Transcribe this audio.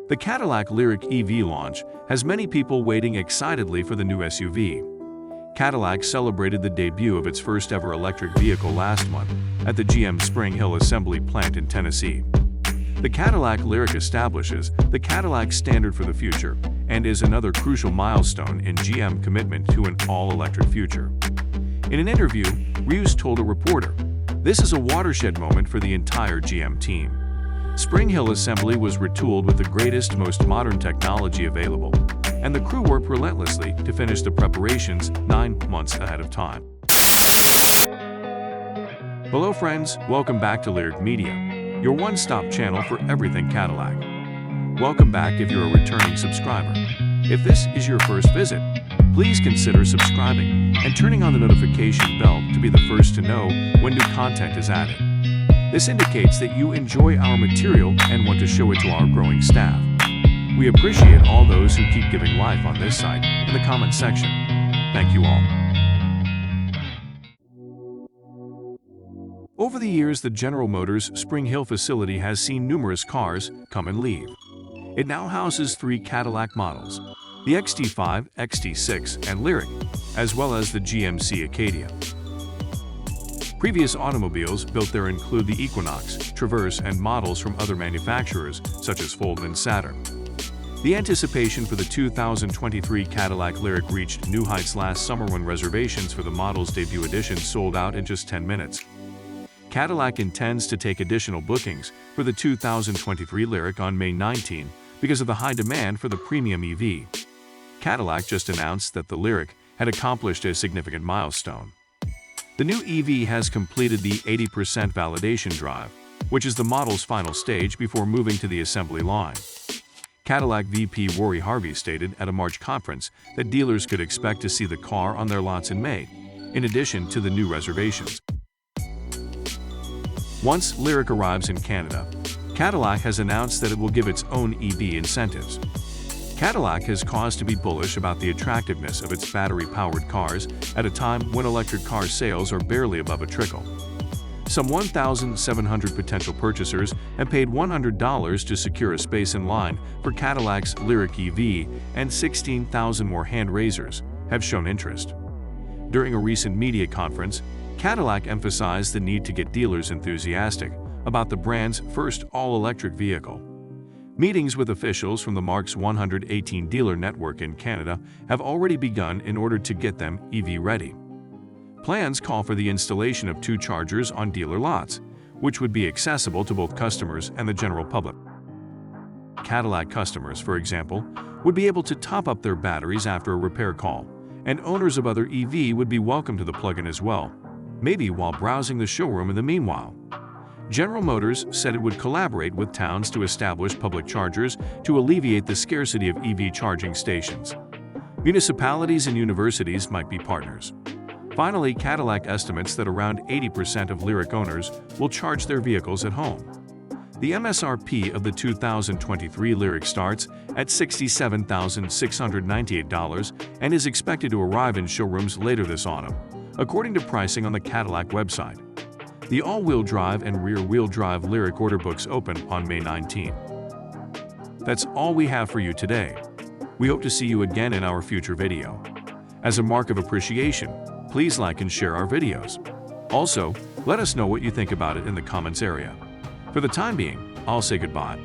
The Cadillac Lyriq EV launch has many people waiting excitedly for the new SUV. Cadillac celebrated the debut of its first-ever electric vehicle last month at the GM Spring Hill assembly plant in Tennessee. The Cadillac Lyriq establishes the Cadillac standard for the future and is another crucial milestone in GM commitment to an all-electric future. In an interview, Reus told a reporter, "This is a watershed moment for the entire GM team. Spring Hill assembly was retooled with the greatest, most modern technology available, and the crew worked relentlessly to finish the preparations 9 months ahead of time." Hello friends, welcome back to Lyriq Media, your one-stop channel for everything Cadillac. Welcome back if you're a returning subscriber. If this is your first visit, please consider subscribing and turning on the notification bell to be the first to know when new content is added. This indicates that you enjoy our material and want to show it to our growing staff. We appreciate all those who keep giving life on this site in the comment section. Thank you all. Over the years, the General Motors Spring Hill facility has seen numerous cars come and leave. It now houses 3 Cadillac models, the XT5, XT6, and Lyriq, as well as the GMC Acadia. Previous automobiles built there include the Equinox, Traverse, and models from other manufacturers such as Holden and Saturn. The anticipation for the 2023 Cadillac Lyriq reached new heights last summer when reservations for the model's debut edition sold out in just 10 minutes. Cadillac intends to take additional bookings for the 2023 Lyriq on May 19 because of the high demand for the premium EV. Cadillac just announced that the Lyriq had accomplished a significant milestone. The new EV has completed the 80% validation drive, which is the model's final stage before moving to the assembly line. Cadillac VP Rory Harvey stated at a March conference that dealers could expect to see the car on their lots in May, in addition to the new reservations. Once Lyriq arrives in Canada, Cadillac has announced that it will give its own EV incentives. Cadillac has cause to be bullish about the attractiveness of its battery-powered cars at a time when electric car sales are barely above a trickle. Some 1,700 potential purchasers have paid $100 to secure a space in line for Cadillac's Lyriq EV, and 16,000 more hand-raisers have shown interest. During a recent media conference, Cadillac emphasized the need to get dealers enthusiastic about the brand's first all-electric vehicle. Meetings with officials from the Mark's 118 dealer network in Canada have already begun in order to get them EV-ready. Plans call for the installation of 2 chargers on dealer lots, which would be accessible to both customers and the general public. Cadillac customers, for example, would be able to top up their batteries after a repair call, and owners of other EV would be welcome to the plug-in as well, maybe while browsing the showroom in the meanwhile. General Motors said it would collaborate with towns to establish public chargers to alleviate the scarcity of EV charging stations. Municipalities and universities might be partners. Finally, Cadillac estimates that around 80% of Lyriq owners will charge their vehicles at home. The MSRP of the 2023 Lyriq starts at $67,698 and is expected to arrive in showrooms later this autumn, according to pricing on the Cadillac website. The all-wheel drive and rear-wheel drive Lyriq order books open on May 19. That's all we have for you today. We hope to see you again in our future video. As a mark of appreciation, please like and share our videos. Also, let us know what you think about it in the comments area. For the time being, I'll say goodbye.